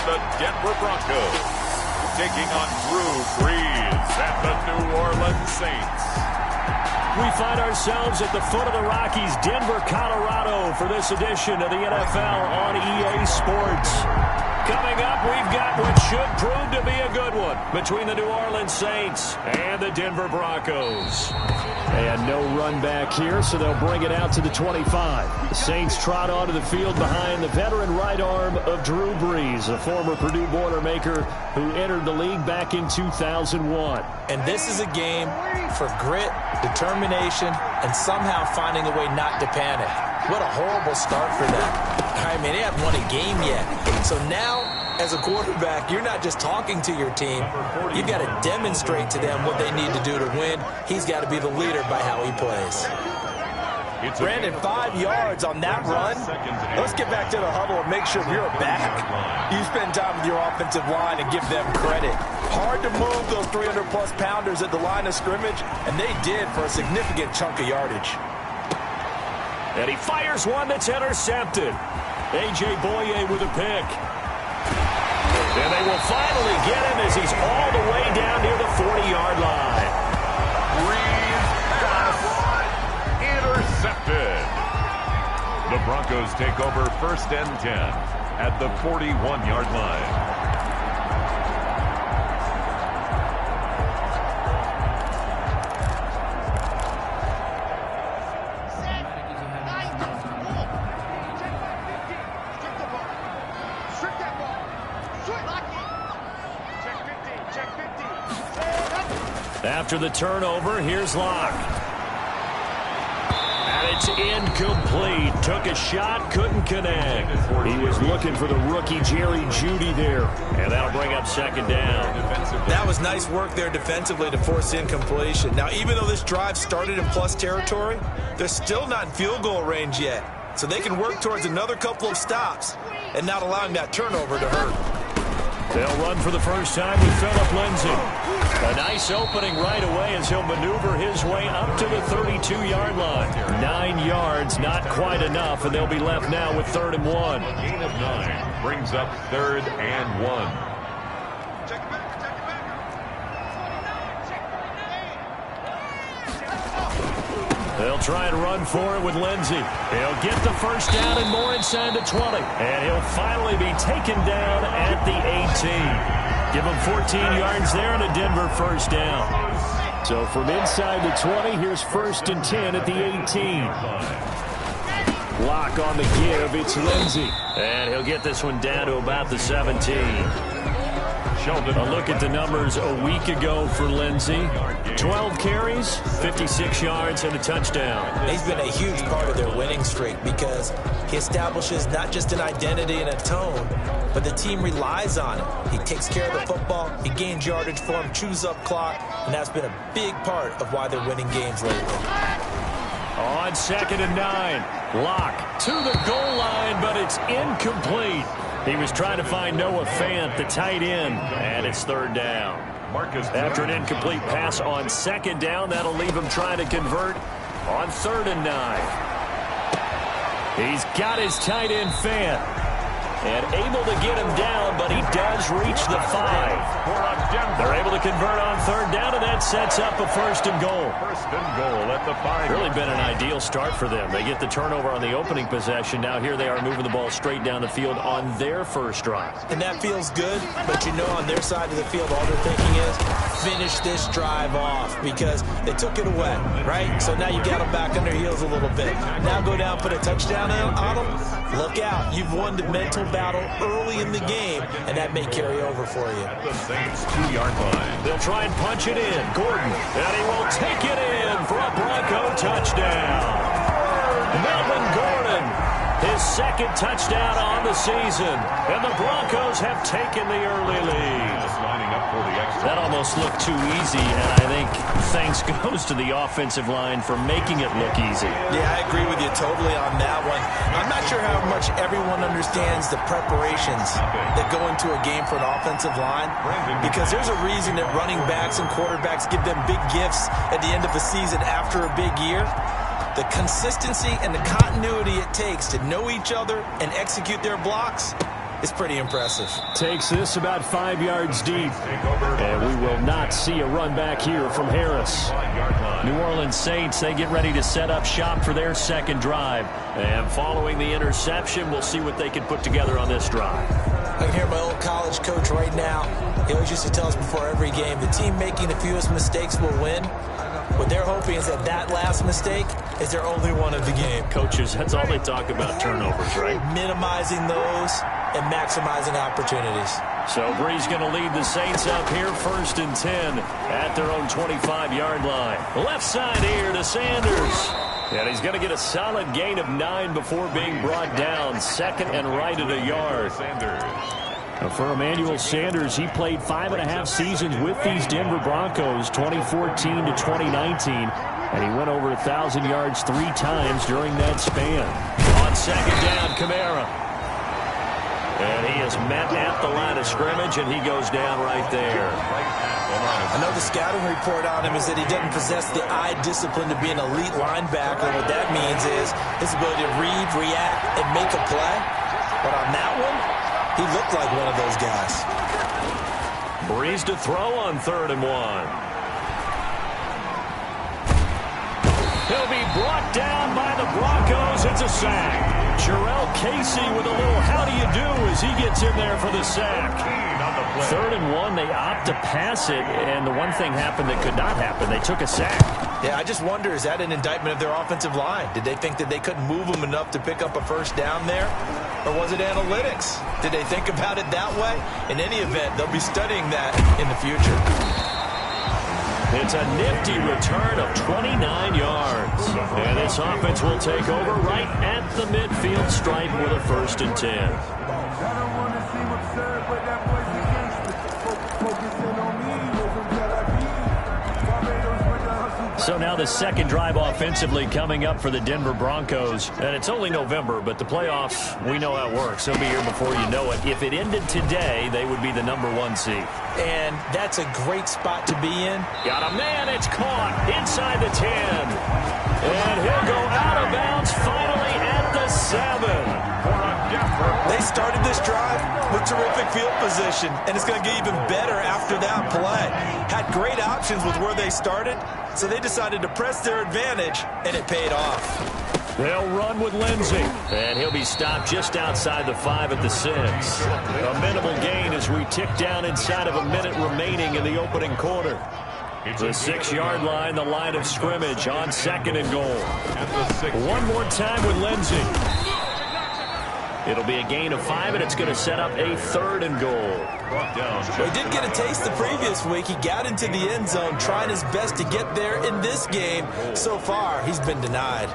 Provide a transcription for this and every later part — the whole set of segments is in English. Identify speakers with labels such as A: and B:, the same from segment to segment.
A: the Denver Broncos, taking on Drew Brees and the New Orleans Saints.
B: We find ourselves at the foot of the Rockies, Denver, Colorado, for this edition of the NFL on EA Sports. Coming up, we've got what should prove to be a good one between the New Orleans Saints and the Denver Broncos. And no run back here, so they'll bring it out to the 25. The Saints trot onto the field behind the veteran right arm of Drew Brees, a former Purdue Boilermaker who entered the league back in 2001.
C: And this is a game for grit, determination, and somehow finding a way not to panic. What a horrible start for them. I mean, they haven't won a game yet. So now, as a quarterback, you're not just talking to your team. You've got to demonstrate to them what they need to do to win. He's got to be the leader by how he plays. Brandon, 5 yards on that run. Let's get back to the huddle and make sure you're back. You spend time with your offensive line and give them credit. Hard to move those 300-plus pounders at the line of scrimmage, and they did for a significant chunk of yardage.
B: And he fires one that's intercepted. A.J. Boye with a pick. And they will finally get him as he's all the way down near the 40-yard line.
A: Brees pass intercepted. The Broncos take over 1st and 10 at the 41-yard line.
B: After the turnover, here's Locke. And it's incomplete. Took a shot, couldn't connect. He was looking for the rookie Jerry Jeudy there. And that'll bring up 2nd down.
C: That was nice work there defensively to force incompletion. Now, even though this drive started in plus territory, they're still not in field goal range yet. So they can work towards another couple of stops and not allowing that turnover to hurt.
B: They'll run for the first time with Phillip Lindsay. A nice opening right away as he'll maneuver his way up to the 32-yard line. 9 yards, not quite enough, and they'll be left now with 3rd and 1.
A: Gain of 9 brings up 3rd and 1.
B: They'll try and run for it with Lindsay. He'll get the first down and more inside the 20. And he'll finally be taken down at the 18. Give him 14 yards there and a Denver first down. So from inside the 20, here's 1st and 10 at the 18. Lock on the give. It's Lindsay. And he'll get this one down to about the 17. A look at the numbers a week ago for Lindsay. 12 carries, 56 yards, and a touchdown.
C: He's been a huge part of their winning streak because he establishes not just an identity and a tone, but the team relies on him. He takes care of the football, he gains yardage for him, chews up clock, and that's been a big part of why they're winning games lately.
B: On 2nd and 9, Locke to the goal line, but it's incomplete. He was trying to find Noah Fant, the tight end, and it's 3rd down. After an incomplete pass on 2nd down, that'll leave him trying to convert on 3rd and 9. He's got his tight end Fant. And able to get him down, but he does reach the 5. They're able to convert on 3rd down, and that sets up a 1st and goal.
A: 1st and goal at the 5.
B: Really been an ideal start for them. They get the turnover on the opening possession. Now here they are moving the ball straight down the field on their first drive.
C: And that feels good, but you know on their side of the field, all they're thinking is finish this drive off because they took it away, right? So now you got them back on their heels a little bit. Now go down, put a touchdown on them. Look out. You've won the mental battle early in the game, and that may carry over for you.
A: The Saints 2-yard line.
B: They'll try and punch it in. Gordon, and he will take it in for a Bronco touchdown. Melvin Gordon, his 2nd touchdown on the season, and the Broncos have taken the early lead.
A: Just lining up for the extra.
B: That almost looked too easy, and I think thanks goes to the offensive line for making it look easy.
C: Yeah, I agree with you totally on that one. I'm not sure how much everyone understands the preparations that go into a game for an offensive line, because there's a reason that running backs and quarterbacks give them big gifts at the end of the season after a big year. The consistency and the continuity it takes to know each other and execute their blocks, is pretty impressive.
B: Takes this about 5 yards deep. And we will not see a run back here from Harris. New Orleans Saints, they get ready to set up shop for their second drive. And following the interception, we'll see what they can put together on this drive.
C: I can hear my old college coach right now. He always used to tell us before every game, the team making the fewest mistakes will win. What they're hoping is that last mistake is their only one of the game.
B: Coaches, that's all they talk about, turnovers, right?
C: Minimizing those and maximizing opportunities.
B: So Bree's going to lead the Saints up here, 1st and 10 at their own 25-yard line. Left side here to Sanders. And he's going to get a solid gain of 9 before being brought down. 2nd and right at a yard. Now for Emmanuel Sanders, he played 5.5 seasons with these Denver Broncos, 2014 to 2019. And he went over 1,000 yards 3 times during that span. On 2nd down, Kamara. And he is met at the line of scrimmage, and he goes down right there.
C: I know the scouting report on him is that he doesn't possess the eye discipline to be an elite linebacker. And what that means is his ability to read, react, and make a play. But on that one, he looked like one of those guys.
B: Breeze to throw on 3rd and 1. He'll be brought down by the Broncos. It's a sack. Jarrell Casey with a little how do you do as he gets in there for the sack. 3rd and 1, they opt to pass it, and the one thing happened that could not happen. They took a sack.
C: Yeah, I just wonder, is that an indictment of their offensive line? Did they think that they couldn't move them enough to pick up a first down there? Or was it analytics? Did they think about it that way? In any event, they'll be studying that in the future.
B: It's a nifty return of 29 yards. And this offense will take over right at the midfield stripe with a 1st and 10. So now the second drive offensively coming up for the Denver Broncos. And it's only November, but the playoffs, we know how it works. They'll be here before you know it. If it ended today, they would be the #1 seed.
C: And that's a great spot to be in.
B: Got a man, it's caught inside the 10. And he'll go out of bounds finally at the 7.
C: They started this drive with terrific field position, and it's going to get even better after that play. Had great options with where they started, so they decided to press their advantage, and it paid off.
B: They'll run with Lindsey, and he'll be stopped just outside the 5 at the 6. A minimal gain as we tick down inside of a minute remaining in the opening quarter. The 6-yard line, the line of scrimmage on 2nd and goal. One more time with Lindsey. It'll be a gain of 5, and it's going to set up a 3rd and goal.
C: Well, he did get a taste the previous week. He got into the end zone, trying his best to get there in this game. So far, he's been denied.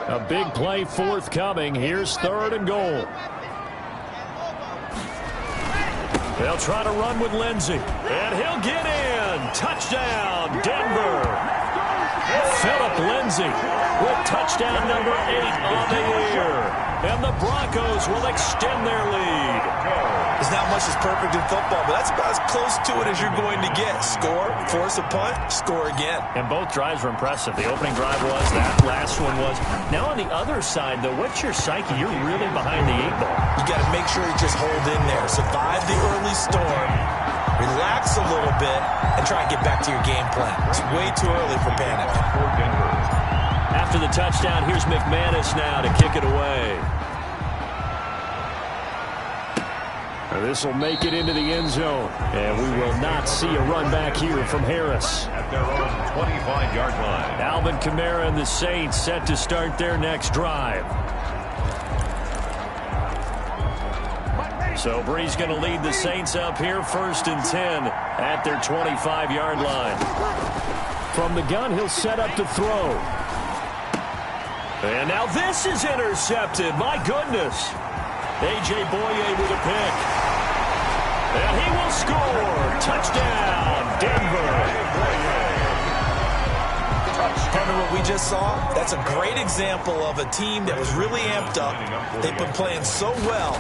B: A big play forthcoming. Here's 3rd and goal. They'll try to run with Lindsey, and he'll get in. Touchdown, Denver. Philip Lindsey with touchdown number 8 on the year. And the Broncos will extend their lead.
C: There's not much that's perfect in football, but that's about as close to it as you're going to get. Score, force a punt, score again.
B: And both drives were impressive. The opening drive was, that last one was. Now on the other side, though, what's your psyche? You're really behind the 8 ball.
C: You got to make sure you just hold in there. Survive the early storm. Relax a little bit and try and get back to your game plan. It's way too early for panic.
B: After the touchdown, here's McManus now to kick it away. This will make it into the end zone. And we will not see a run back here from Harris.
A: At their own 25-yard line.
B: Alvin Kamara and the Saints set to start their next drive. So Bree's going to lead the Saints up here, 1st and 10 at their 25-yard line. From the gun, he'll set up to throw. And now this is intercepted. My goodness. A.J. Boye with a pick. And he will score. Touchdown, Denver.
C: Partner, what we just saw, that's a great example of a team that was really amped up. They've been playing so well,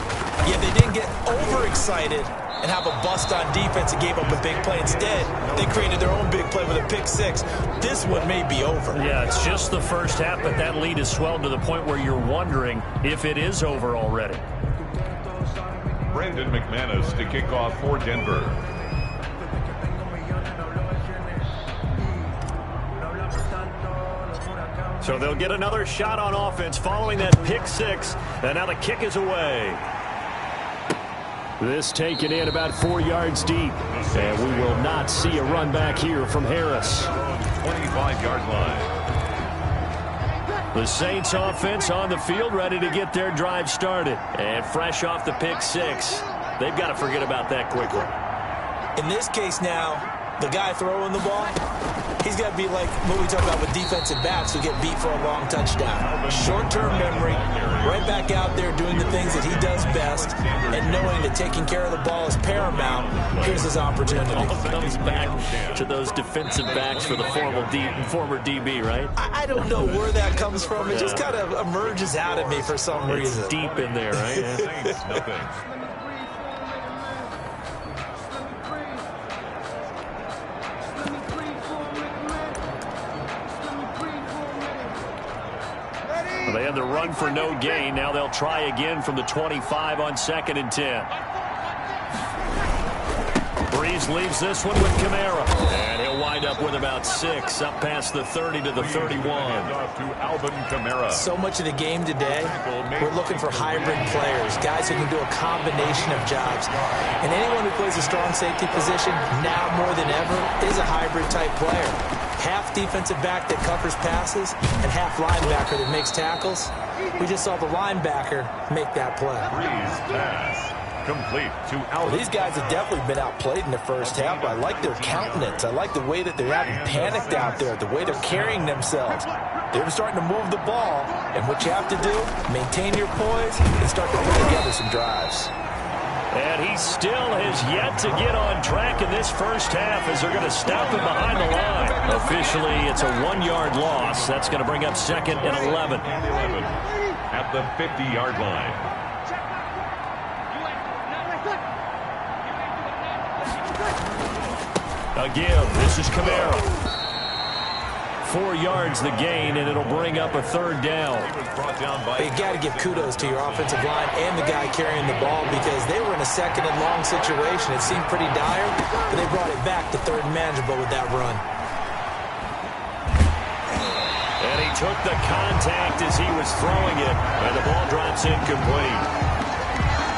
C: yet they didn't get overexcited and have a bust on defense and gave up a big play. Instead, they created their own big play with a pick six. This one may be over.
B: Yeah, it's just the first half, but that lead has swelled to the point where you're wondering if it is over already.
A: Brandon McManus to kick off for Denver.
B: So they'll get another shot on offense following that pick six, and now the kick is away. This taken in about 4 yards deep, and we will not see a run back here from Harris.
A: 25-yard line.
B: The Saints offense on the field, ready to get their drive started. And fresh off the pick six, they've got to forget about that quickly.
C: In this case now, the guy throwing the ball, he's got to be like what we talk about with defensive backs who get beat for a long touchdown. Short-term memory, right back out there doing the things that he does best, and knowing that taking care of the ball is paramount. Here's his opportunity.
B: All comes back to those defensive backs for the former DB, right?
C: I don't know where that comes from. It just kind of emerges out of me for some reason.
B: It's deep in there, right?
A: Saints, nothing.
B: They had the run for no gain. Now they'll try again from the 25 on 2nd and 10. Breeze leaves this one with Kamara. And he'll wind up with about 6, up past the 30 to the 31.
A: Off to Alvin Kamara.
C: So much of the game today, we're looking for hybrid players, guys who can do a combination of jobs. And anyone who plays a strong safety position, now more than ever, is a hybrid-type player. Half defensive back that covers passes and half linebacker that makes tackles. We just saw the linebacker make that play.
A: Breeze pass. Complete to Alvin.
C: These guys have definitely been outplayed in the first half. I like their countenance. I like the way that they're having panicked out there, the way they're carrying themselves. They're starting to move the ball, and what you have to do, maintain your poise and start to put together some drives.
B: And he still has yet to get on track in this first half as they're going to stop him behind the line. Officially, it's a 1-yard loss. That's going to bring up 2nd and 11.
A: At the 50-yard line.
B: Again, this is Kamara. 4 yards the gain, and it'll bring up a 3rd down.
C: You got to give kudos to your offensive line and the guy carrying the ball because they were in a 2nd and long situation. It seemed pretty dire, but they brought it back to 3rd and manageable with that run.
B: And he took the contact as he was throwing it, and the ball drops incomplete.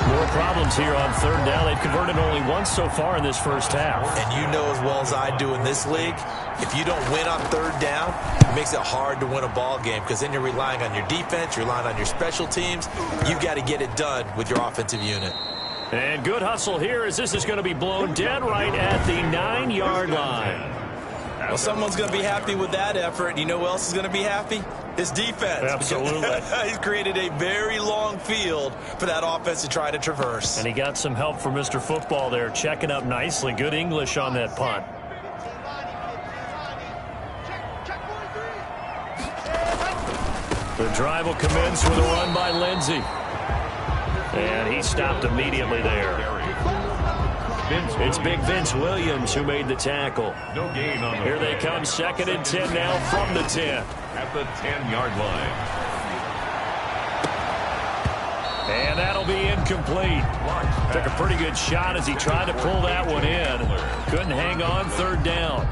B: More problems here on 3rd down. They've converted only once so far in this first half.
C: And you know as well as I do in this league, if you don't win on 3rd down, it makes it hard to win a ball game because then you're relying on your defense, you're relying on your special teams. You've got to get it done with your offensive unit.
B: And good hustle here as this is going to be blown dead right at the 9-yard line.
C: Well, someone's going to be happy with that effort. You know who else is going to be happy? His defense.
B: Absolutely.
C: He's created a very long field for that offense to try to traverse.
B: And he got some help from Mr. Football there, checking up nicely. Good English on that punt. The drive will commence with a run by Lindsey. And he stopped immediately there. It's Big Vince Williams who made the tackle.
A: No gain on the
B: Here they come, 2nd and 10 now from the 10.
A: At the 10-yard line.
B: And that'll be incomplete. Took a pretty good shot as he tried to pull that one in. Couldn't hang on, 3rd down.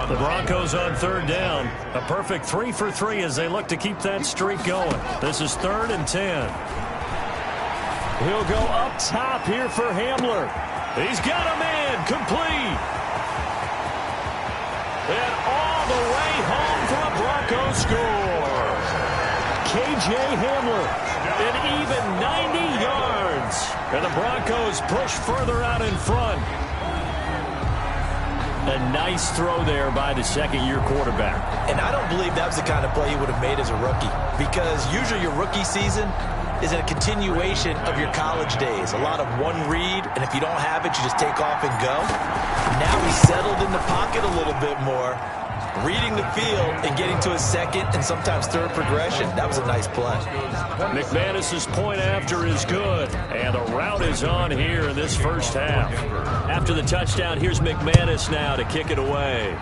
B: The Broncos on 3rd down. A perfect 3 for 3 as they look to keep that streak going. This is 3rd and 10. He'll go up top here for Hamler. He's got a man, complete. And all the way home for a Broncos score. K.J. Hamler, an even 90 yards. And the Broncos push further out in front. A nice throw there by the 2nd-year quarterback.
C: And I don't believe that was the kind of play he would have made as a rookie. Because usually your rookie season is a continuation of your college days. A lot of one read, and if you don't have it, you just take off and go. Now he's settled in the pocket a little bit more. reading the field and getting to a second and sometimes third progression. That was a nice play.
B: McManus's point after is good, and the route is on here in this first half. After the touchdown, here's McManus now to kick it away.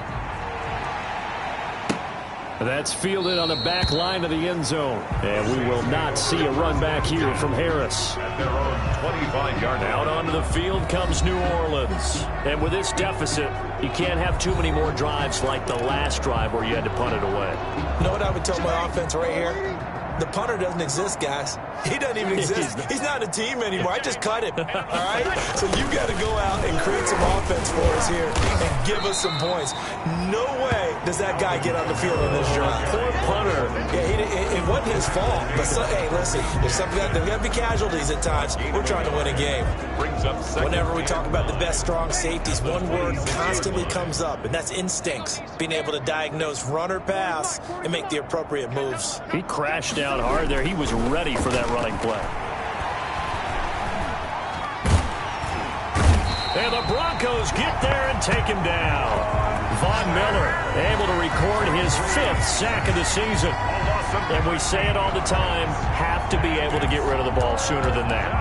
B: That's fielded on the back line of the end zone. And we will not see a run back here from Harris.
A: At their own 25-yard line.
B: Out onto the field comes New Orleans. And with this deficit, you can't have too many more drives like the last drive where you had to punt it away.
C: You know what I would tell my offense right here? The punter doesn't exist, guys. He doesn't even exist. He's not a team anymore. I just cut him, all right? So you got to go out and create some offense for us here and give us some points. No way does that guy get on the field in this drive.
B: Poor punter.
C: Yeah, it wasn't his fault. But, hey, listen, there's got to be casualties at times. We're trying to win a game.
A: Brings up second.
C: Whenever we talk about the best strong safeties, one word constantly comes up, and that's instincts. Being able to diagnose run or pass and make the appropriate moves.
B: He crashed down hard there. He was ready for that running play. And the Broncos get there and take him down. Von Miller able to record his 5th sack of the season. And we say it all the time, have to be able to get rid of the ball sooner than that.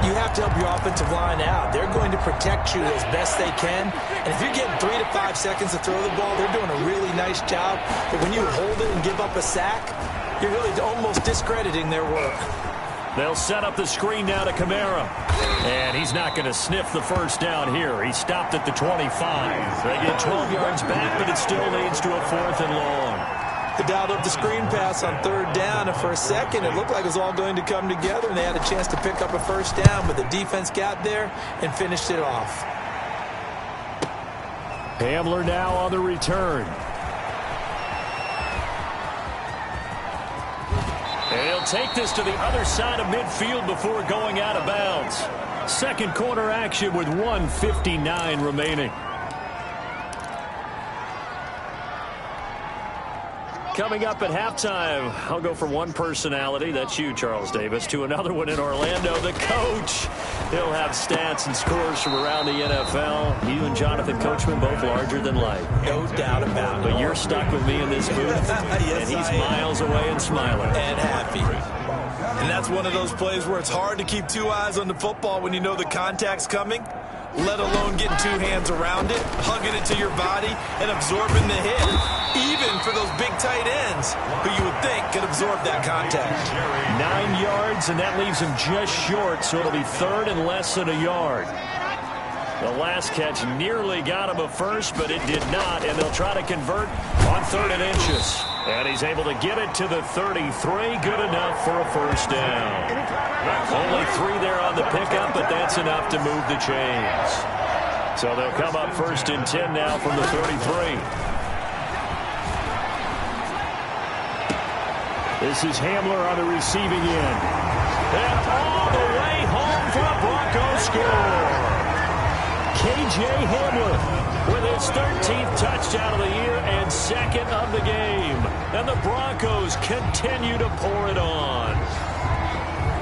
C: You have to help your offensive line out. They're going to protect you as best they can. And if you're getting 3 to 5 seconds to throw the ball, they're doing a really nice job. But when you hold it and give up a sack, you're really almost discrediting their work.
B: They'll set up the screen now to Kamara. And he's not going to sniff the first down here. He stopped at the 25. They get 12 yards back, but it still leads to a 4th and long.
C: They dialed up the screen pass on 3rd down, and for a second it looked like it was all going to come together, and they had a chance to pick up a first down, but the defense got there and finished it off.
B: Hamler now on the return. And he'll take this to the other side of midfield before going out of bounds. Second quarter action with 1:59 remaining. Coming up at halftime, I'll go from one personality, that's you, Charles Davis, to another one in Orlando, the coach. He'll have stats and scores from around the NFL. You and Jonathan Coachman both larger than life.
C: No doubt about it.
B: But you're stuck with me in this booth,
C: yes,
B: and he's miles away and smiling.
C: And happy. And that's one of those plays where it's hard to keep 2 eyes on the football when you know the contact's coming, let alone getting 2 hands around it, hugging it to your body, and absorbing the hit. Even for those big tight ends who you would think could absorb that contact.
B: 9 yards, and that leaves him just short, so it'll be 3rd and less than a yard. The last catch nearly got him a first, but it did not, and they'll try to convert on 3rd and inches. And he's able to get it to the 33. Good enough for a first down. Only 3 there on the pickup, but that's enough to move the chains. So they'll come up 1st and 10 now from the 33. This is Hamler on the receiving end. And all the way home for a Broncos score. K.J. Hamler with his 13th touchdown of the year and 2nd of the game. And the Broncos continue to pour it on.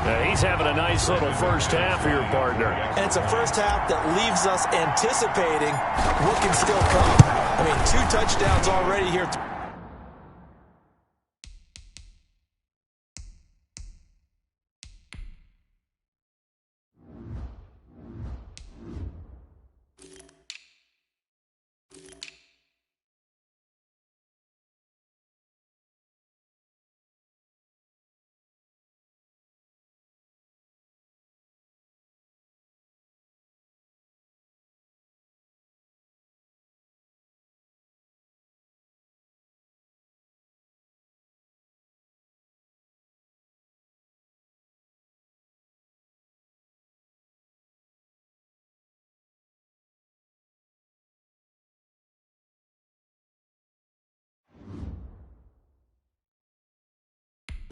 B: Now he's having a nice little first half here, partner.
C: And it's a first half that leaves us anticipating what can still come. I mean, 2 touchdowns already here.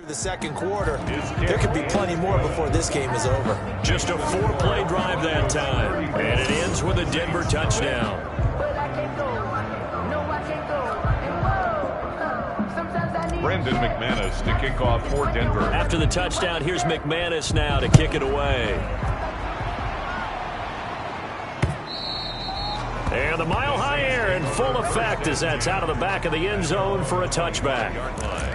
C: The second quarter, there could be plenty more before this game is over.
B: Just a 4-play drive that time, and it ends with a Denver touchdown.
A: Brandon McManus to kick off for Denver.
B: After the touchdown, here's McManus now to kick it away. And the mile-high air in full effect as that's out of the back of the end zone for a touchback.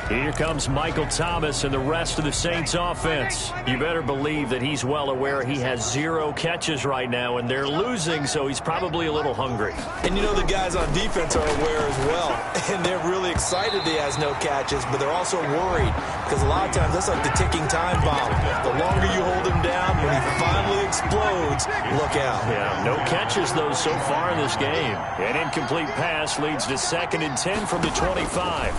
B: Here comes Michael Thomas and the rest of the Saints offense. You better believe that he's well aware he has 0 catches right now, and they're losing, so he's probably a little hungry.
C: And you know the guys on defense are aware as well. And they're really excited he has no catches, but they're also worried because a lot of times that's like the ticking time bomb. The longer you hold him down, when he finally explodes, look out.
B: Yeah, no catches, though, so far in this game. An incomplete pass leads to 2nd and 10 from the 25.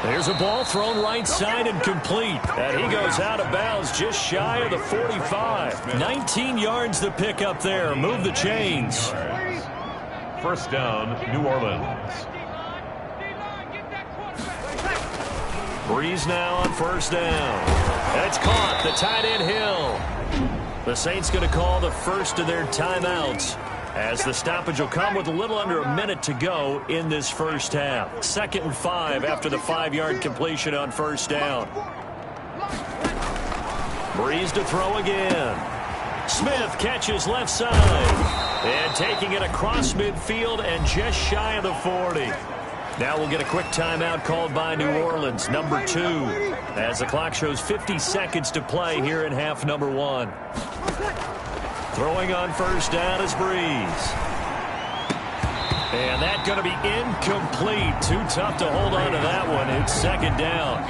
B: There's a ball thrown right side and complete. And he goes out of bounds just shy of the 45. 19 yards to pick up there. Move the chains.
A: First down, New Orleans.
B: Breeze now on first down. And it's caught. The tight end Hill. The Saints going to call the first of their timeouts, as the stoppage will come with a little under a minute to go in this first half. 2nd and 5 after the 5-yard completion on first down. Breeze to throw again. Smith catches left side. And taking it across midfield and just shy of the 40. Now we'll get a quick timeout called by New Orleans, number 2, as the clock shows 50 seconds to play here in half number 1. Throwing on first down is Breeze. And that's going to be incomplete. Too tough to hold on to that one. It's 2nd down.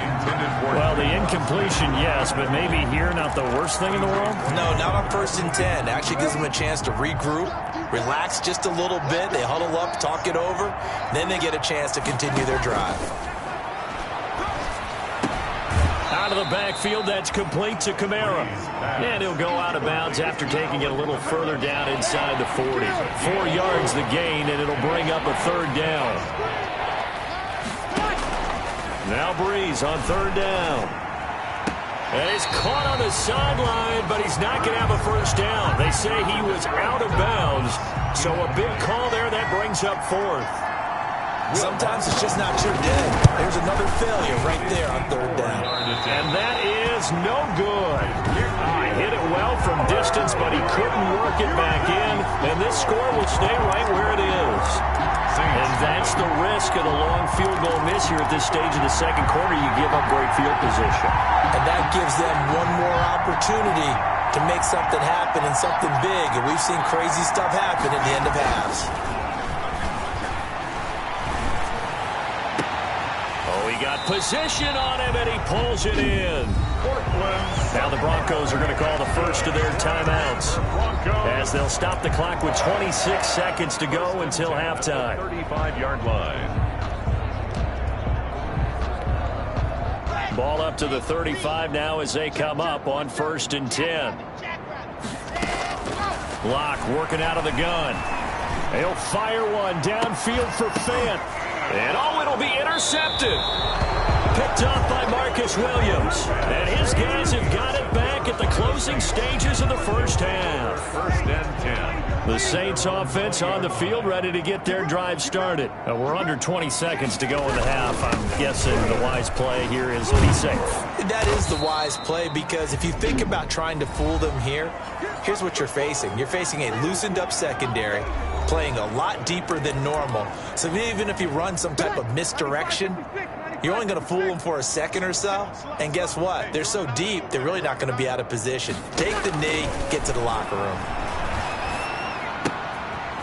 B: Well, the incompletion, yes, but maybe here not the worst thing in the world?
C: No, not on 1st and 10. Actually gives them a chance to regroup, relax just a little bit. They huddle up, talk it over. Then they get a chance to continue their drive.
B: Out of the backfield, that's complete to Kamara. And he'll go out of bounds after taking it a little further down inside the 40. 4 yards the gain, and it'll bring up a 3rd down. Now Breeze on 3rd down. And he's caught on the sideline, but he's not going to have a first down. They say he was out of bounds, so a big call there that brings up 4th.
C: Sometimes it's just not your day. There's another failure right there on 3rd down.
B: And that is no good. Hit it well from distance, but he couldn't work it back in. And this score will stay right where it is. And that's the risk of the long field goal miss here at this stage of the 2nd quarter. You give up great field position.
C: And that gives them one more opportunity to make something happen and something big. And we've seen crazy stuff happen at the end of halves.
B: He got position on him, and he pulls it in. Now the Broncos are going to call the first of their timeouts, as they'll stop the clock with 26 seconds to go until halftime.
A: 35-yard line.
B: Ball up to the 35 now as they come up on 1st and 10. Locke working out of the gun. He'll fire one downfield for Fant. And it'll be intercepted. Picked off by Marcus Williams. And his guys have got it back at the closing stages of the first half.
A: 1st and 10.
B: The Saints offense on the field ready to get their drive started. We're under 20 seconds to go in the half. I'm guessing the wise play here is be safe.
C: That is the wise play, because if you think about trying to fool them here, here's what you're facing. You're facing a loosened up secondary, playing a lot deeper than normal. So even if you run some type of misdirection, you're only going to fool them for a second or so. And guess what? They're so deep, they're really not going to be out of position. Take the knee, get to the locker room.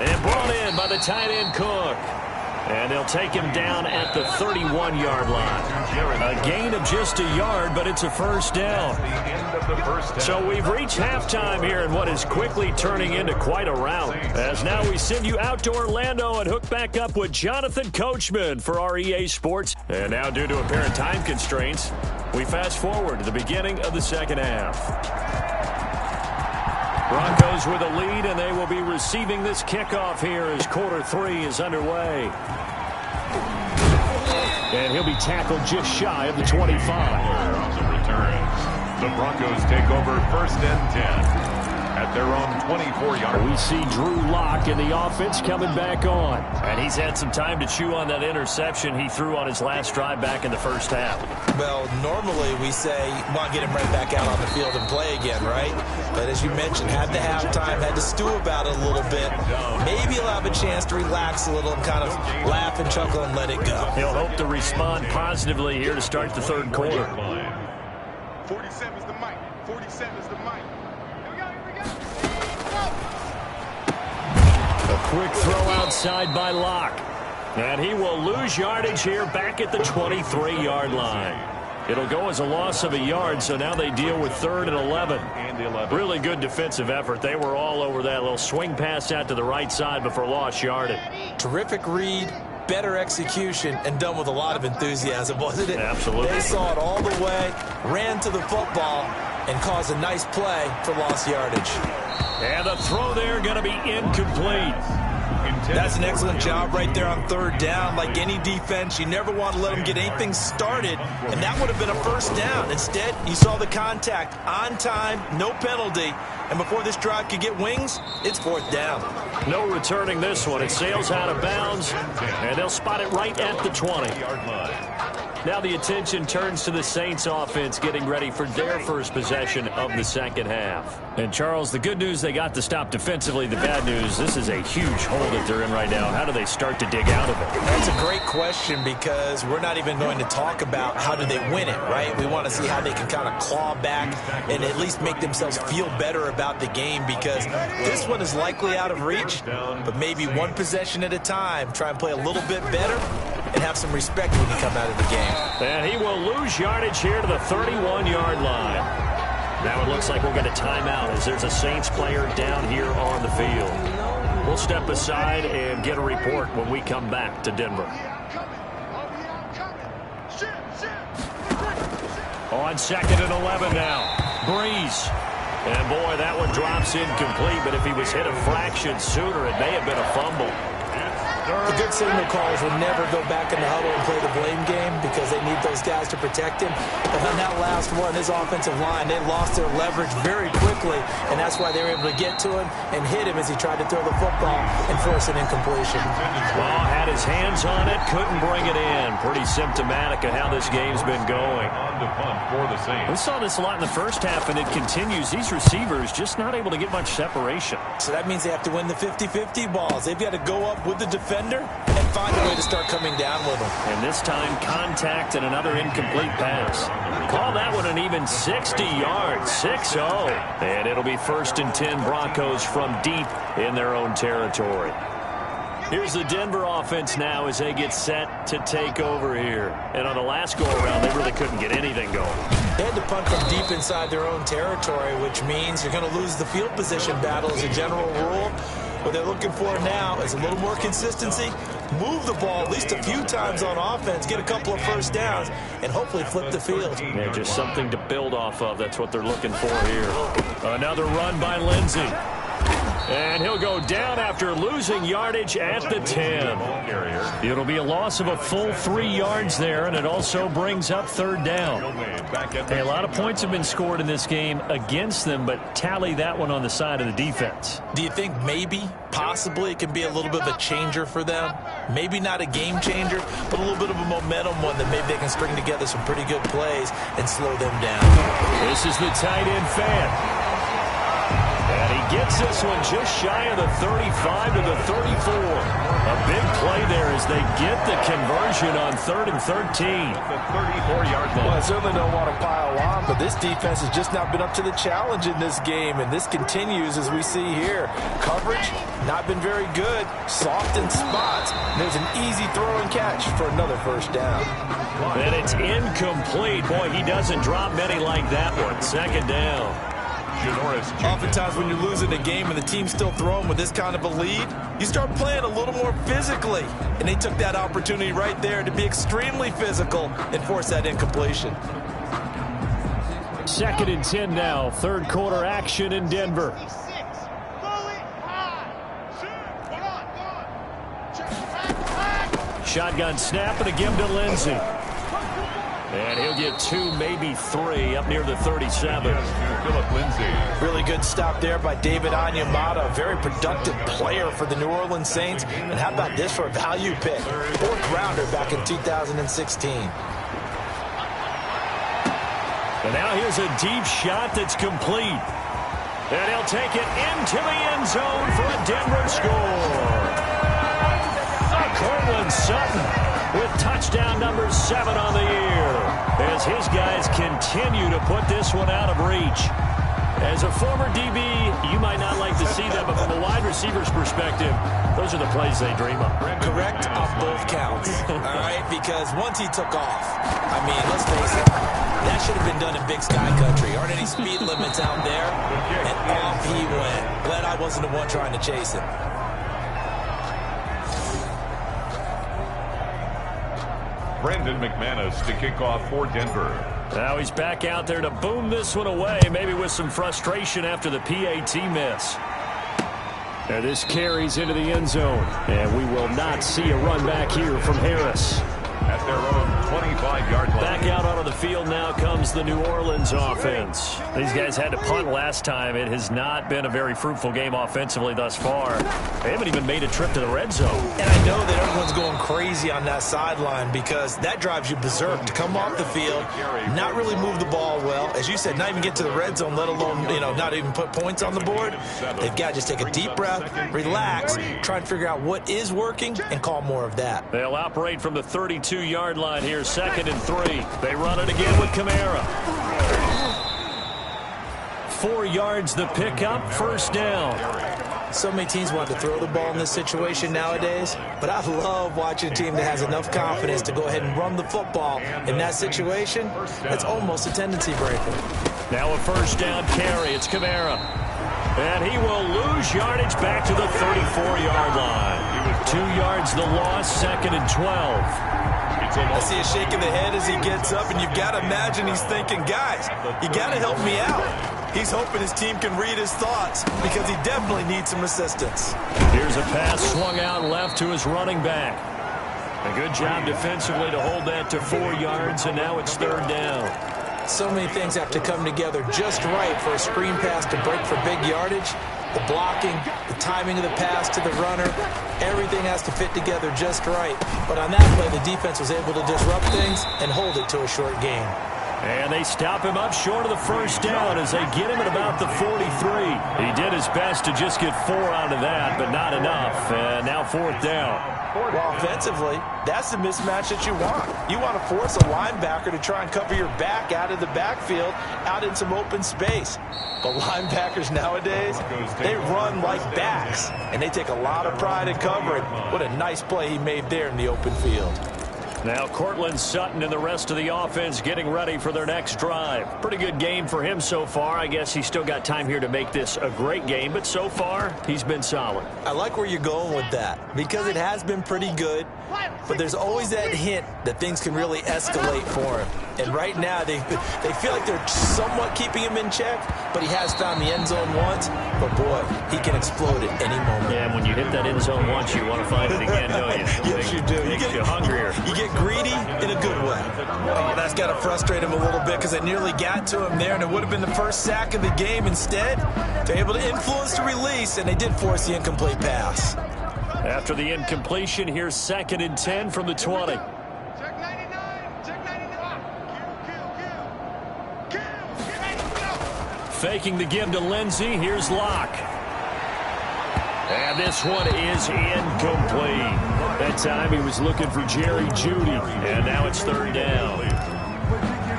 B: And brought in by the tight end Cook. And they'll take him down at the 31-yard line. A gain of just a yard, but it's a first down. So we've reached halftime here in what is quickly turning into quite a rout. As now we send you out to Orlando and hook back up with Jonathan Coachman for our EA Sports. And now, due to apparent time constraints, we fast forward to the beginning of the 2nd half. Broncos with a lead, and they will be receiving this kickoff here as quarter 3 is underway. And he'll be tackled just shy of the 25.
A: The Broncos take over 1st and 10 at their own 24-yard.
B: We see Drew Lock in the offense coming back on. And he's had some time to chew on that interception he threw on his last drive back in the first half.
C: Well, normally we say, want to get him right back out on the field and play again, right? But as you mentioned, had the halftime, had to stew about it a little bit. Maybe he'll have a chance to relax a little and kind of laugh and chuckle and let it go.
B: He'll hope to respond positively here to start the third quarter.
D: 47 is the mic. 47 is the mic. Here we go, here we go.
B: A quick throw outside by Locke. And he will lose yardage here back at the 23-yard line. It'll go as a loss of a yard, so now they deal with 3rd and 11. Really good defensive effort. They were all over that little swing pass out to the right side before lost yardage.
C: Terrific read, better execution, and done with a lot of enthusiasm, wasn't it?
B: Absolutely.
C: They saw it all the way, ran to the football, and caused a nice play for lost yardage.
B: And the throw there going to be incomplete.
C: That's an excellent job right there on 3rd down. Like any defense, you never want to let them get anything started, and that would have been a first down. Instead, you saw the contact on time, no penalty, and before this drive could get wings, it's 4th down.
B: No returning this one. It sails out of bounds, and they'll spot it right at the 20-yard line. Now the attention turns to the Saints offense getting ready for their first possession of the second half. And Charles, the good news, they got to stop defensively. The bad news, this is a huge hole that they're in right now. How do they start to dig out of it?
C: That's a great question because we're not even going to talk about how do they win it, right? We want to see how they can kind of claw back and at least make themselves feel better about the game because this one is likely out of reach, but maybe one possession at a time, try and play a little bit better and have some respect when you come out of the game.
B: And he will lose yardage here to the 31-yard line. Now it looks like we'll get a timeout as there's a Saints player down here on the field. We'll step aside and get a report when we come back to Denver. On 2nd and 11 now. Breeze. And boy, that one drops incomplete, but if he was hit a fraction sooner, it may have been a fumble.
C: The good signal callers will never go back in the huddle and play the blame game because they need those guys to protect him. But on that last one, his offensive line, they lost their leverage very quickly, and that's why they were able to get to him and hit him as he tried to throw the football and force an incompletion.
B: Well, had his hands on it, couldn't bring it in. Pretty symptomatic of how this game's been going. We saw this a lot in the first half, and it continues. These receivers just not able to get much separation.
C: So that means they have to win the 50-50 balls. They've got to go up with the defender and find a way to start coming down with them.
B: And this time, contact and another incomplete pass. Call that one an even 60 yards, 6-0. And it'll be 1st and 10 Broncos from deep in their own territory. Here's the Denver offense now as they get set to take over here. And on the last go-around, they really couldn't get anything going.
C: They had to punt from deep inside their own territory, which means you're going to lose the field position battle as a general rule. What they're looking for now is a little more consistency, move the ball at least a few times on offense, get a couple of first downs, and hopefully flip the field.
B: Yeah, just something to build off of. That's what they're looking for here. Another run by Lindsey. And he'll go down after losing yardage at the 10. It'll be a loss of a full 3 yards there, and it also brings up 3rd down. Hey, a lot of points have been scored in this game against them, but tally that one on the side of the defense.
C: Do you think maybe, possibly, it can be a little bit of a changer for them? Maybe not a game changer, but a little bit of a momentum one that maybe they can string together some pretty good plays and slow them down.
B: This is the tight end fan. And he gets this one just shy of the 35 to the 34. A big play there as they get the conversion on 3rd and 13.
A: The 34-yard line.
E: Well, I certainly don't want to pile on, but this defense has just not been up to the challenge in this game, and this continues as we see here. Coverage, not been very good. Soft in spots. There's an easy throw and catch for another first down.
B: And it's incomplete. Boy, he doesn't drop many like that one. 2nd down.
C: Oftentimes when you're losing a game and the team's still throwing with this kind of a lead, you start playing a little more physically. And they took that opportunity right there to be extremely physical and force that incompletion.
B: 2nd and 10 now. 3rd quarter action in Denver. Shotgun snap and a give to Lindsey. And he'll get 2, maybe 3 up near the 37.
A: Philip Lindsay.
E: Really good stop there by David Onyemata, a very productive player for the New Orleans Saints. And how about this for a value pick? 4th rounder back in 2016.
B: And now here's a deep shot that's complete. And he'll take it into the end zone for a Denver score. Cortland Sutton with touchdown number 7 on the year, as his guys continue to put this one out of reach. As a former DB, you might not like to see that, but from a wide receiver's perspective, those are the plays they dream of.
C: Correct on both counts, all right? Because once he took off, I mean, let's face it, that should have been done in Big Sky Country. Aren't any speed limits out there? And off he went. Glad I wasn't the one trying to chase him.
A: Brendan McManus to kick off for Denver.
B: Now he's back out there to boom this one away, maybe with some frustration after the PAT miss. Now this carries into the end zone, and we will not see a run back here from Harris.
A: At their own 25-yard line.
B: Back out onto the field now comes the New Orleans offense. These guys had to punt last time. It has not been a very fruitful game offensively thus far. They haven't even made a trip to the red zone.
C: And I know that everyone's going crazy on that sideline because that drives you berserk to come off the field, not really move the ball well. As you said, not even get to the red zone, let alone, not even put points on the board. They've got to just take a deep breath, relax, try and figure out what is working, and call more of that.
B: They'll operate from the 32-yard line here, 2nd and 3. They run it again with Kamara. 4 yards the pickup, 1st down.
C: So many teams want to throw the ball in this situation nowadays, but I love watching a team that has enough confidence to go ahead and run the football. In that situation, that's almost a tendency breaker.
B: Now a 1st down carry. It's Kamara. And he will lose yardage back to the 34-yard line. 2 yards the loss, 2nd and 12.
C: I see a shake of the head as he gets up, and you've got to imagine he's thinking, guys, you got to help me out. He's hoping his team can read his thoughts because he definitely needs some assistance.
B: Here's a pass swung out left to his running back. A good job defensively to hold that to 4 yards, and now it's 3rd down.
C: So many things have to come together just right for a screen pass to break for big yardage. The blocking, the timing of the pass to the runner, everything has to fit together just right. But on that play, the defense was able to disrupt things and hold it to a short gain.
B: And they stop him up short of the 1st down as they get him at about the 43. He did his best to just get 4 out of that, but not enough. And now 4th down.
C: Well, offensively, that's the mismatch that you want. You want to force a linebacker to try and cover your back out of the backfield, out in some open space. But linebackers nowadays, they run like backs, and they take a lot of pride in covering. What a nice play he made there in the open field.
B: Now Cortland Sutton and the rest of the offense getting ready for their next drive. Pretty good game for him so far. I guess he's still got time here to make this a great game, but so far he's been solid.
C: I like where you're going with that because it has been pretty good, but there's always that hint that things can really escalate for him. And right now they feel like they're somewhat keeping him in check, but he has found the end zone once. But boy, he can explode at any moment.
B: Yeah, when you hit that end zone once, you want to find it again, don't you?
C: Yes, you do.
B: You get hungrier.
C: You get greedy in a good way. Oh, that's got to frustrate him a little bit because it nearly got to him there, and it would have been the first sack of the game. Instead, they're able to influence the release, and they did force the incomplete pass.
B: After the incompletion, here's 2nd and 10 from the 20.
D: Check 99. Check 99. Kill.
B: Faking the give to Lindsey. Here's Locke. And this one is incomplete. That time he was looking for Jerry Jeudy. And now it's 3rd down.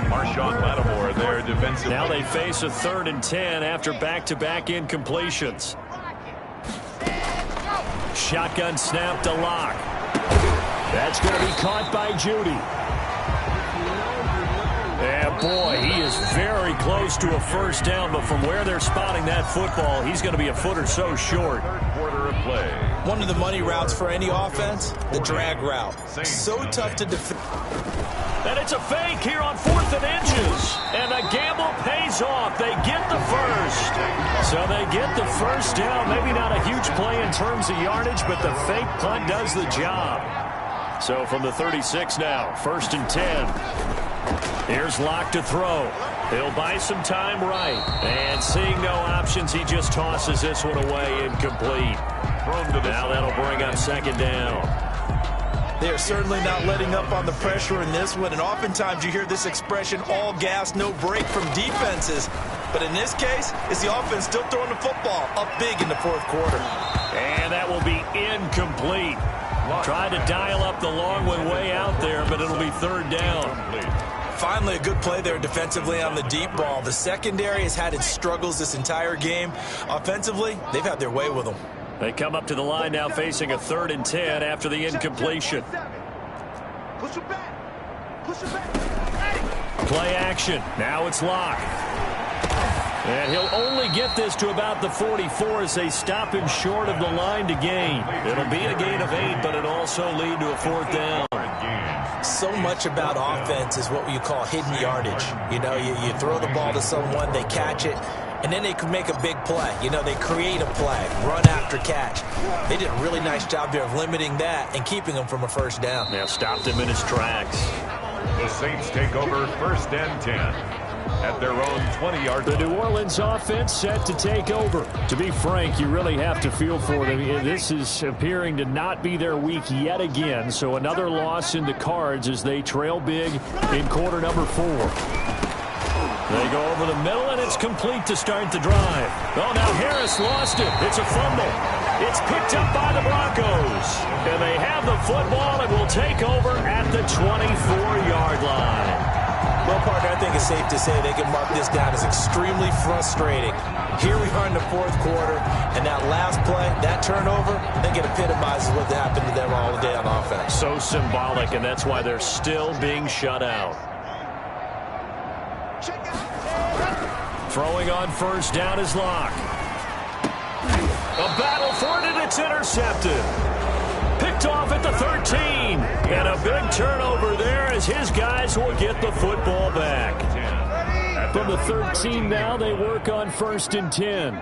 A: Marshawn Lattimore there defensively.
B: Now they face a 3rd and 10 after back-to-back incompletions. Shotgun snap to Locke. That's going to be caught by Jeudy. And boy, he is very close to a 1st down, but from where they're spotting that football, he's going to be a foot or so short.
A: 3rd quarter of play.
C: One of the money routes for any offense, the drag route. So tough to defend.
B: And it's a fake here on 4th and inches. And the gamble pays off. They get the first. So they get the 1st down. Maybe not a huge play in terms of yardage, but the fake punt does the job. So from the 36 now, 1st and 10. Here's Locke to throw. He'll buy some time right. And seeing no options, he just tosses this one away incomplete. Now that'll bring up second down.
E: They are certainly not letting up on the pressure in this one, and oftentimes you hear this expression, all gas, no break from defenses. But in this case, it's the offense still throwing the football up big in the fourth quarter.
B: And that will be incomplete. Tried to dial up the long one way out there, but it'll be third down.
E: Finally, a good play there defensively on the deep ball. The secondary has had its struggles this entire game. Offensively, they've had their way with them.
B: They come up to the line now facing a 3rd and 10 after the incompletion.
D: Push it back. Push it back.
B: Play action. Now it's Locke. And he'll only get this to about the 44 as they stop him short of the line to gain. It'll be a gain of 8, but it'll also lead to a 4th down.
C: So much about offense is what you call hidden yardage. You know, you throw the ball to someone, they catch it, and then they can make a big play. You know, they create a play, run after catch. They did a really nice job there of limiting that and keeping him from a first down.
B: Now stopped him in his tracks.
A: The Saints take over 1st and 10 at their own 20-yard line.
B: The New Orleans offense set to take over. To be frank, you really have to feel for them. This is appearing to not be their week yet again. So another loss in the cards as they trail big in quarter number 4. They go over the middle, and it's complete to start the drive. Oh, now Harris lost it. It's a fumble. It's picked up by the Broncos. And they have the football and will take over at the 24-yard line.
C: Well, partner, I think it's safe to say they can mark this down as extremely frustrating. Here we are in the fourth quarter, and that last play, that turnover, I think it epitomizes what happened to them all day on offense.
B: So symbolic, and that's why they're still being shut out. Throwing on first down is Locke. A battle for it, and it's intercepted. Picked off at the 13. And a big turnover there as his guys will get the football back. From the 13 now, they work on 1st and 10.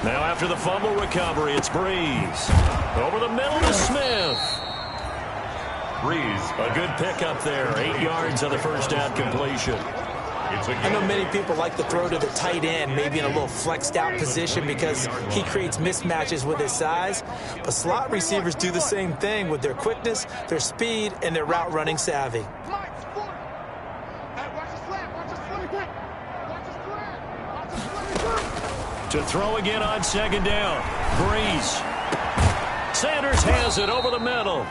B: Now after the fumble recovery, it's Breeze. Over the middle to Smith.
A: Breeze.
B: A good pickup there. 8 yards on the first down completion.
C: I know many people like to throw to the tight end, maybe in a little flexed out position because he creates mismatches with his size. But slot receivers do the same thing with their quickness, their speed, and their route running savvy.
B: To throw again on second down. Breeze. Sanders has it over the middle.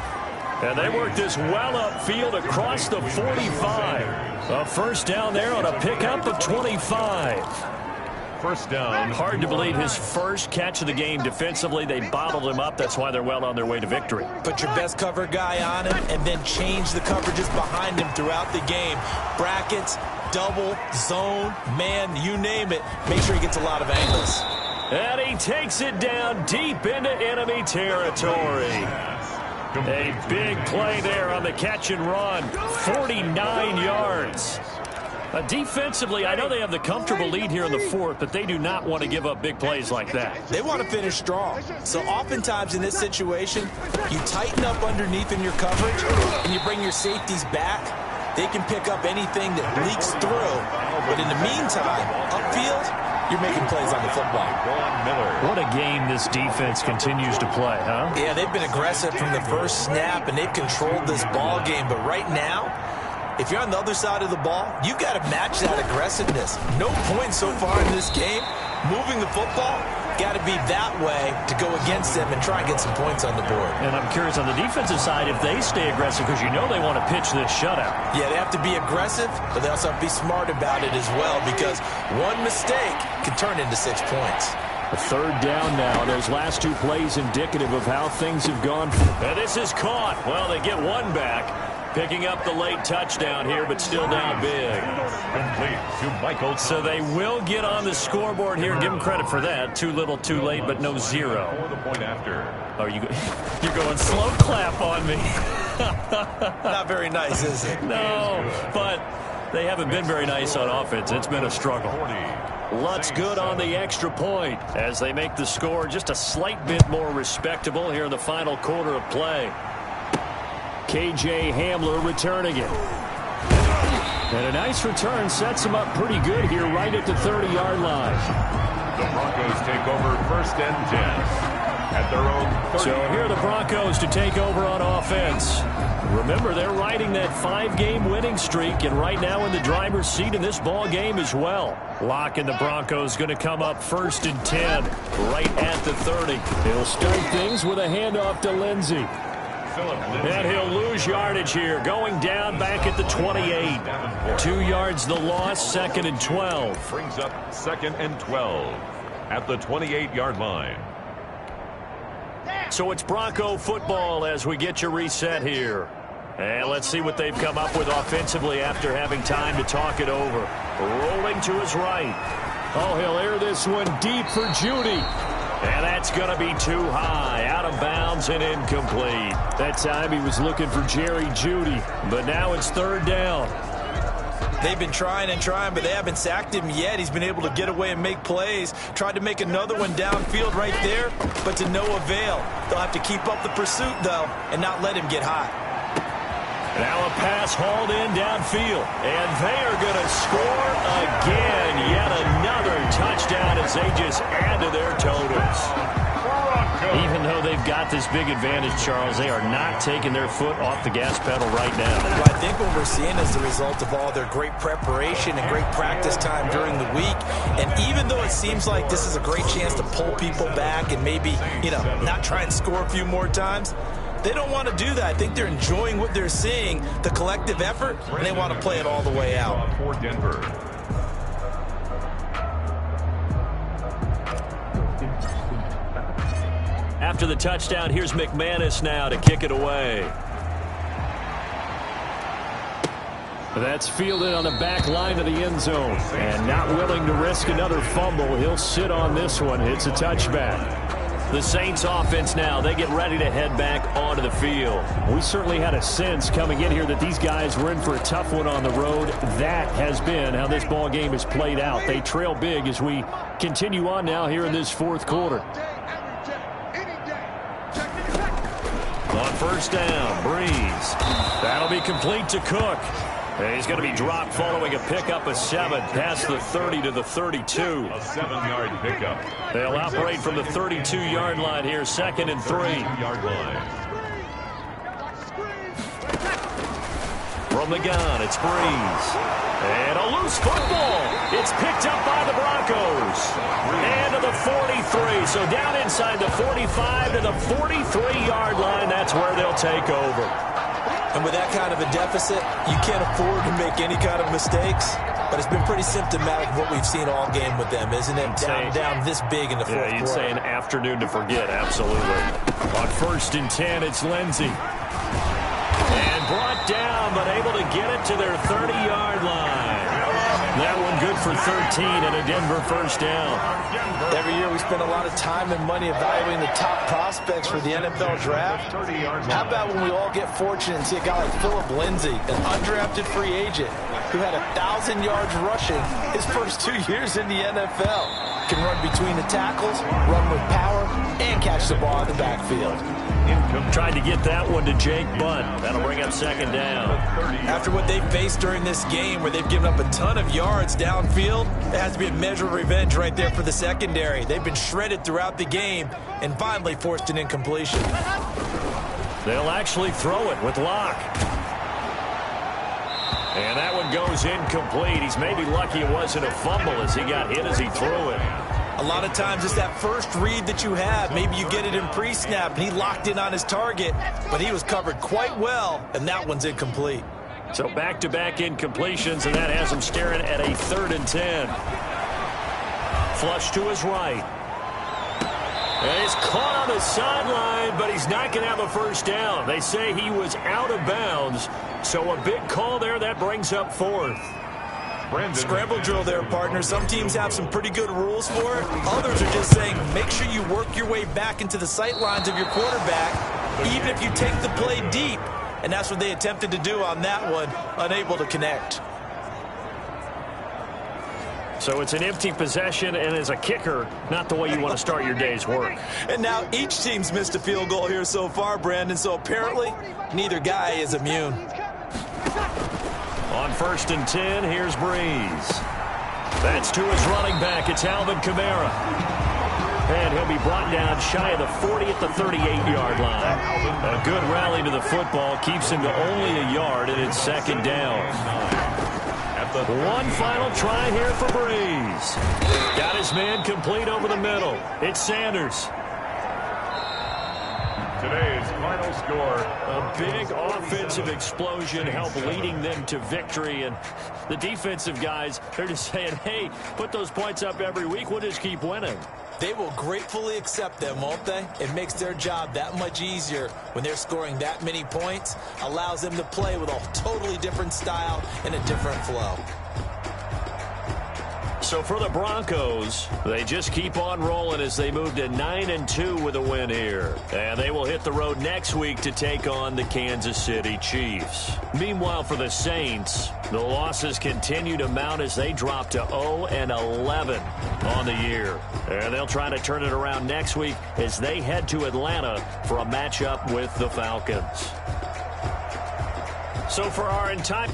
B: And they work this well upfield across the 45. A first down there on a pickup of 25.
A: First down.
B: Hard to believe his first catch of the game defensively. They bottled him up. That's why they're well on their way to victory.
C: Put your best cover guy on him and then change the coverages behind him throughout the game. Brackets, double, zone, man, you name it. Make sure he gets a lot of angles.
B: And he takes it down deep into enemy territory. A big play there on the catch and run. 49 yards. Defensively, I know they have the comfortable lead here in the fourth, but they do not want to give up big plays like that.
C: They want to finish strong. So oftentimes in this situation, you tighten up underneath in your coverage and you bring your safeties back. They can pick up anything that leaks through. But in the meantime, upfield, you're making plays on the football.
B: What a game this defense continues to play, huh?
C: Yeah, they've been aggressive from the first snap, and they've controlled this ball game. But right now, if you're on the other side of the ball, you've got to match that aggressiveness. No points so far in this game. Moving the football, got to be that way to go against them and try and get some points on the board.
B: And I'm curious on the defensive side if they stay aggressive because you know they want to pitch this shutout.
C: Yeah, they have to be aggressive, but they also have to be smart about it as well because one mistake can turn into 6 points.
B: A third down now. Those last two plays indicative of how things have gone. And this is caught. Well, they get one back. Picking up the late touchdown here, but still down big.
A: Complete to Michael.
B: So they will get on the scoreboard here. Give them credit for that. Too little, too late, but no zero.
A: For the point after.
B: Oh, you're going slow clap on me.
C: Not very nice, is it?
B: No, but they haven't been very nice on offense. It's been a struggle. Lutz good on the extra point as they make the score just a slight bit more respectable here in the final quarter of play. K.J. Hamler returning it. And a nice return sets him up pretty good here right at the 30-yard line.
A: The Broncos take over 1st and 10 at their own 30.
B: So here are the Broncos to take over on offense. Remember, they're riding that 5-game winning streak, and right now in the driver's seat in this ball game as well. Locke and the Broncos going to come up 1st and 10 right at the 30. He'll start things with a handoff to Lindsey. And he'll lose yardage here, going down back at the 28. 2 yards the loss, 2nd and 12.
A: Brings up 2nd and 12 at the 28-yard line.
B: So it's Bronco football as we get you reset here. And let's see what they've come up with offensively after having time to talk it over. Rolling to his right. Oh, he'll air this one deep for Judy. And that's going to be too high, out of bounds and incomplete. That time he was looking for Jerry Judy, but now it's 3rd down.
C: They've been trying and trying, but they haven't sacked him yet. He's been able to get away and make plays. Tried to make another one downfield right there, but to no avail. They'll have to keep up the pursuit, though, and not let him get hot.
B: Now a pass hauled in downfield, and they are going to score again. Yet another touchdown as they just add to their totals. Even though they've got this big advantage, Charles, they are not taking their foot off the gas pedal right now.
C: Well, I think what we're seeing is the result of all their great preparation and great practice time during the week. And even though it seems like this is a great chance to pull people back and maybe, not try and score a few more times, they don't want to do that. I think they're enjoying what they're seeing, the collective effort, and they want to play it all the way out.
A: For Denver.
B: After the touchdown, here's McManus now to kick it away. That's fielded on the back line of the end zone. And not willing to risk another fumble, he'll sit on this one. It's a touchback. The Saints offense now, they get ready to head back onto the field. We certainly had a sense coming in here that these guys were in for a tough one on the road. That has been how this ball game has played out. They trail big as we continue on now here in this 4th quarter. On 1st down, Breeze. That'll be complete to Cook. And he's going to be dropped following a pickup of 7 past the 30 to the 32.
A: A 7-yard pickup.
B: They'll operate from the 32-yard line here, 2nd and 3.
A: 2-yard line.
B: From the gun, it's Breeze. And a loose football. It's picked up by the Broncos. And to the 43. So down inside the 45 to the 43-yard line. That's where they'll take over.
C: And with that kind of a deficit, you can't afford to make any kind of mistakes. But it's been pretty symptomatic of what we've seen all game with them, isn't it? Down this big in the 4th quarter.
B: Yeah, you'd say an afternoon to forget, absolutely. On 1st and 10, it's Lindsey. And brought down, but able to get it to their 30-yard line. That one good for 13 and a Denver 1st down.
C: Every year we spend a lot of time and money evaluating the top prospects for the NFL draft. How about when we all get fortunate and see a guy like Phillip Lindsay, an undrafted free agent who had 1,000 yards rushing his first 2 years in the NFL. Can run between the tackles, run with power, and catch the ball in the backfield.
B: Tried to get that one to Jake Bunt. That'll bring up 2nd down.
C: After what they faced during this game where they've given up a ton of yards downfield, there has to be a measure of revenge right there for the secondary. They've been shredded throughout the game and finally forced an incompletion.
B: They'll actually throw it with Locke. And that one goes incomplete. He's maybe lucky it wasn't a fumble as he got hit as he threw it.
C: A lot of times it's that first read that you have. Maybe you get it in pre-snap, and he locked in on his target, but he was covered quite well, and that one's incomplete.
B: So back-to-back incompletions, and that has him staring at a 3rd and 10. Flush to his right. And he's caught on the sideline, but he's not going to have a 1st down. They say he was out of bounds, so a big call there. That brings up 4th.
C: Scramble drill there, partner. Some teams have some pretty good rules for it. Others are just saying make sure you work your way back into the sight lines of your quarterback, even if you take the play deep. And that's what they attempted to do on that one, unable to connect.
B: So it's an empty possession, and as a kicker, not the way you want to start your day's work.
C: And now each team's missed a field goal here so far, Brandon, so apparently neither guy is immune.
B: On 1st and 10, here's Breeze. That's to his running back. It's Alvin Kamara. And he'll be brought down shy of the 40 at the 38-yard line. A good rally to the football keeps him to only a yard, and it's 2nd down. One final try here for Breeze. Got his man complete over the middle. It's Sanders.
A: Today's final score.
B: A big offensive explosion helped leading them to victory. And the defensive guys, they're just saying, hey, put those points up every week. We'll just keep winning.
C: They will gratefully accept them, won't they? It makes their job that much easier when they're scoring that many points. Allows them to play with a totally different style and a different flow.
B: So for the Broncos, they just keep on rolling as they move to 9-2 with a win here. And they will hit the road next week to take on the Kansas City Chiefs. Meanwhile, for the Saints, the losses continue to mount as they drop to 0-11 on the year. And they'll try to turn it around next week as they head to Atlanta for a matchup with the Falcons. So for our entire...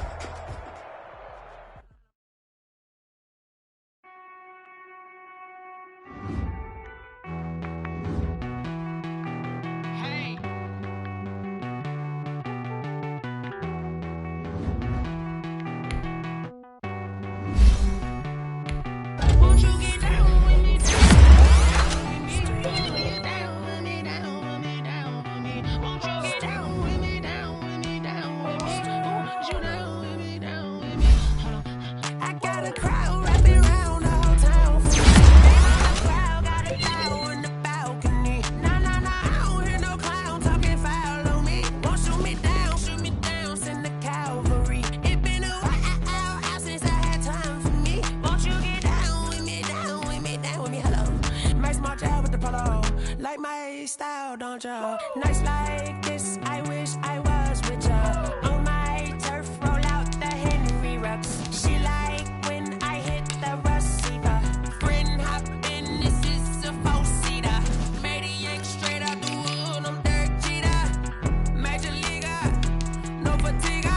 F: Nights like this, I wish I was with ya. On my turf, roll out the Henry Rux. She like when I hit the receiver. Friend hop in, this is a four-seater. Made a yank straight out the wood, I'm Derek Jeter. Major leaguer, no fatigue.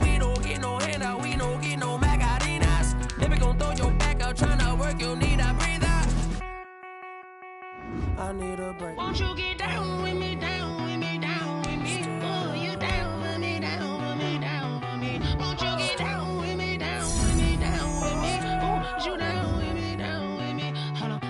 F: We don't get no handout, we don't get no Macarinas. Never gon' throw your back out, tryna work, you need a breather. I need a break. Won't you get down with me, down with me, down with me? Oh, you down with me, down with me, down with me. Won't you get down with me, down with me, down with me? Oh, you down with me, down with me. Hold on.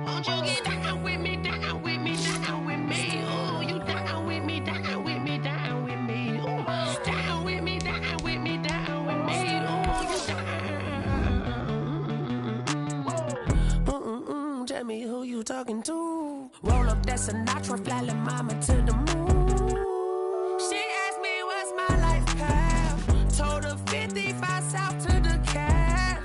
F: Won't you get down with me, down with me, down with me? Oh, you down with me, down with me, down with me. Oh, down with me, down with me, down with me. Oh, you down. Tell me who you talking to. Roll up that Sinatra, fly la mama to the moon. She asked me what's my life path. Told her 55 south to the cat.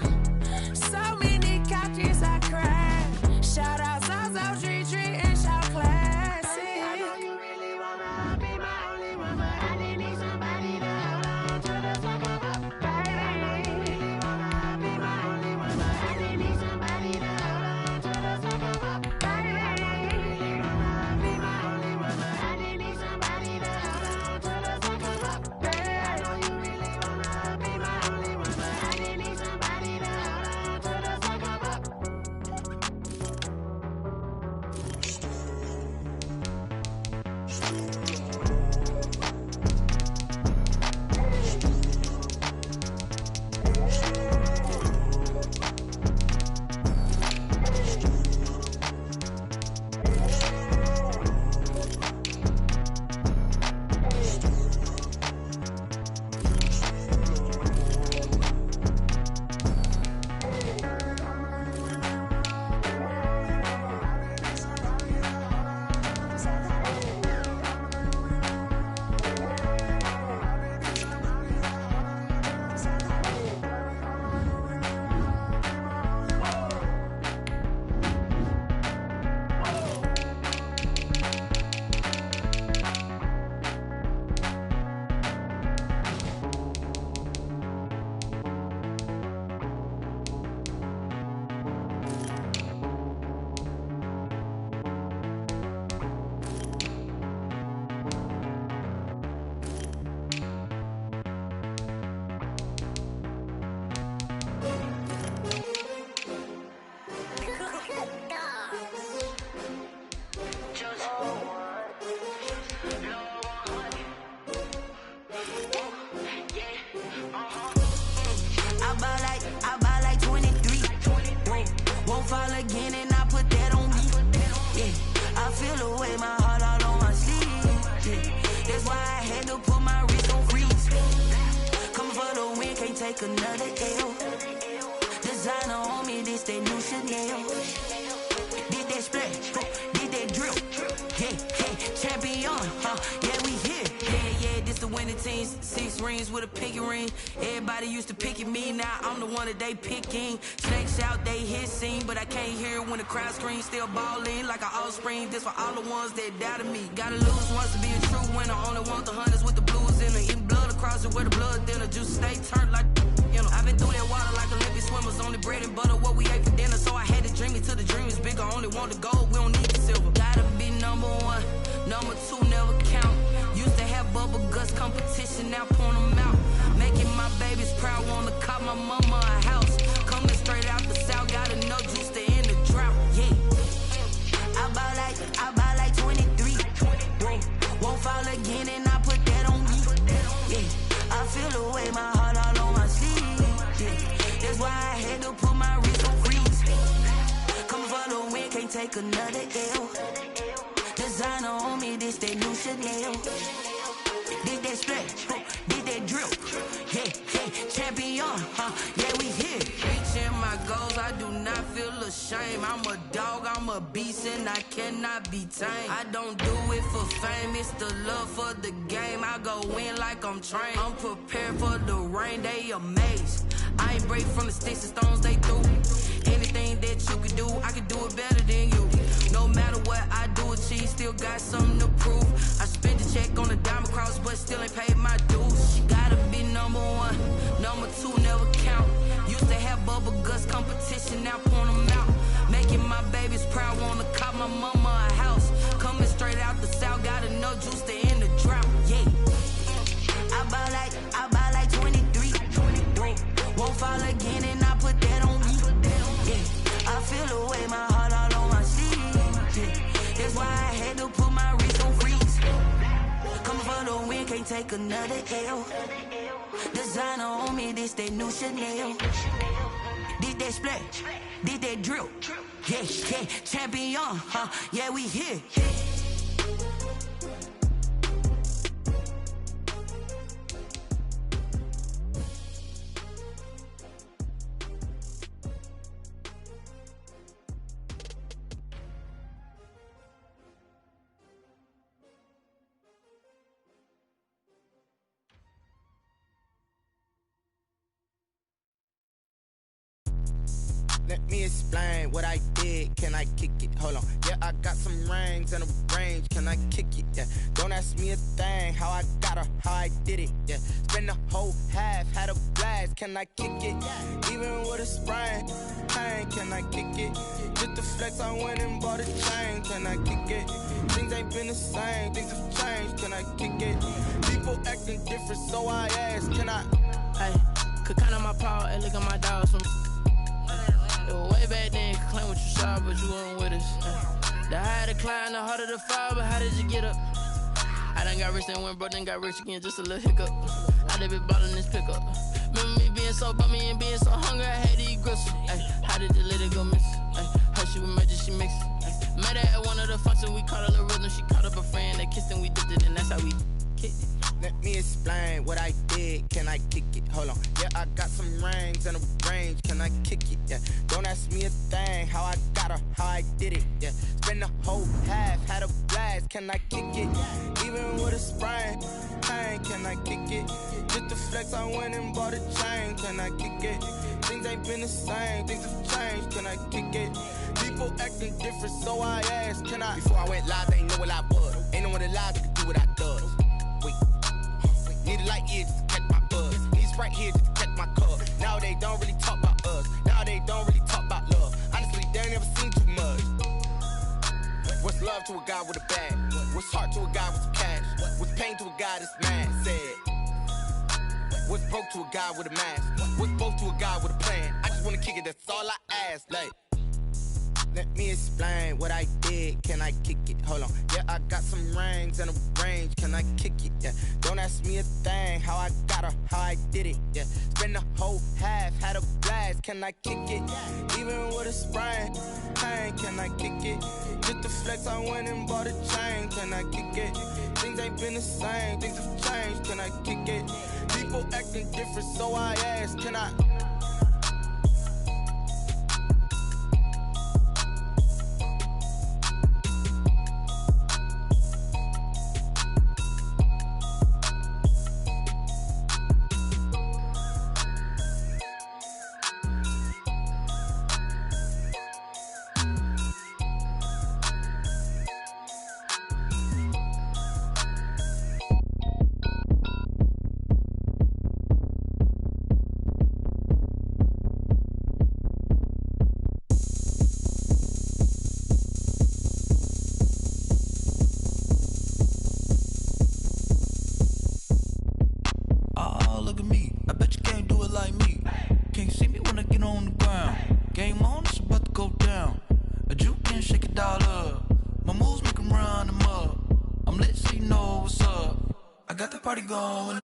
F: So many couches I cried. Shout out South Street and shout classic. I know you really wanna be my only one, but I didn't need somebody to hold on to the fuck up, baby. I know you really wanna be my only one, but I didn't need somebody to hold on to the fuck up, baby. had to put my wrist on freeze. Coming for the win, can't take another L. Designer on me, this that new Chanel. Did that splash, did that drill. Yeah, champion, yeah, we here. Yeah, this the winning teams. 6 rings with a pinky ring. Everybody used to pick at me, now I'm the one that they picking. Snakes out, they hit scene, but I can't hear when the crowd screams. Still ballin' like an offspring. This for all the ones that doubted me. Gotta lose once to be a true winner. Only want the hunters with the blues in it. Eating blood across it where the blood dinner. Juice stay turned like you know. I've been through that water like Olympic swimmers. Only bread and butter, what we ate for dinner. So I had to dream it till the dream is bigger. Only want the gold, we don't need the silver. Gotta be number 1, number 2 never count. Used to have bubble guts competition, now point them out. Making my babies proud, wanna cop my mama a house. Coming straight out the south, gotta know juice to end the drought. Yeah, I buy like 23. Won't fall again and I put that on me. Yeah, I feel the way, my heart all on my sleeve. Yeah, that's why I had to put my wrist on freeze. Coming for the win, can't take another L. Designer on me, this that new Chanel. Did that splash, did that drill. Yeah, champion, yeah, we here. Reaching my goals, I do not feel ashamed. I'm a dog, I'm a beast, and I cannot be tamed. I don't do it for fame, it's the love for the game. I go in like I'm trained. I'm prepared for the rain, they amazed. I ain't break from the sticks and stones they threw. Anything that you can do, I can do it better than you. No matter what I do, achieve, still got something to prove. I spent the check on the diamond cross, but still ain't paid my dues. She gotta be number 1, number 2 never count. Used to have bubble guts competition, now point them out. Making my babies proud, wanna cop my mama a house. Coming straight out the south, gotta know juice to end the drought. Yeah, I buy like 23. Won't fall again and I put that on me. Yeah, I feel the way, my heart all on my sleeve. Yeah, that's why I had to put my wrist on freeze. Coming for the win, can't take another L. Designer on me, this that new Chanel. Did that splash, did that drill. Yeah, champion, yeah, we here.
G: Let me explain what I did. Can I kick it? Hold on. Yeah, I got some rings and a range. Can I kick it? Yeah. Don't ask me a thing. How I got her, how I did it. Yeah. Spend the whole half, had a blast. Can I kick it? Even with a sprain. Pain, can I kick it? Just the flex, I went and bought a chain. Can I kick it? Things ain't been the same. Things have changed. Can I kick it? People acting different, so I ask. Can I?
H: Hey, could count on my power and look at my dogs from. Way back then, you could claim what you saw, but you weren't with us. The higher the climb, the harder the fall, but how did you get up? I done got rich and went broke, then got rich again, just a little hiccup. I done been ballin' this pickup. Remember me being so bummy and being so hungry, I had to eat gristle. How did the lady go miss? How she was magic, she mixed it. Met her at one of the functions, we caught a little rhythm, she caught up a friend, they kissed and we dipped it, and that's how we kicked it.
G: Let me explain what I did. Can I kick it? Hold on. Yeah, I got some rings and a range. Can I kick it? Yeah. Don't ask me a thing. How I got her, how I did it. Yeah. Spend the whole half, had a blast. Can I kick it? Even with a sprain. Pain, can I kick it? Just the flex, I went and bought a chain. Can I kick it? Things ain't been the same. Things have changed. Can I kick it? People acting different, so I asked. Can I? Before I went live, they ain't know what I was. Ain't no one alive that could do what I does. Wait. Need a light here just to catch my buzz. Need Sprite here just to catch my cup. Now they don't really talk about us. Now they don't really talk about love. Honestly, they ain't never seen too much. What's love to a guy with a bag? What's heart to a guy with some cash? What's pain to a guy that's mad? Said. What's broke to a guy with a mask? What's both to a guy with a plan? I just wanna kick it, that's all I ask. Like, Let me explain what I did. Can I kick it? Hold on. Yeah, I got some rings and a range. Can I kick it? Yeah. Don't ask me a thing. How I got her, how I did it. Yeah. Spend the whole half, had a blast. Can I kick it? Even with a sprain, pain. Can I kick it? Just the flex, I went and bought a chain. Can I kick it? Things ain't been the same. Things have changed. Can I kick it? People acting different, so I ask. Can I?
F: Party going.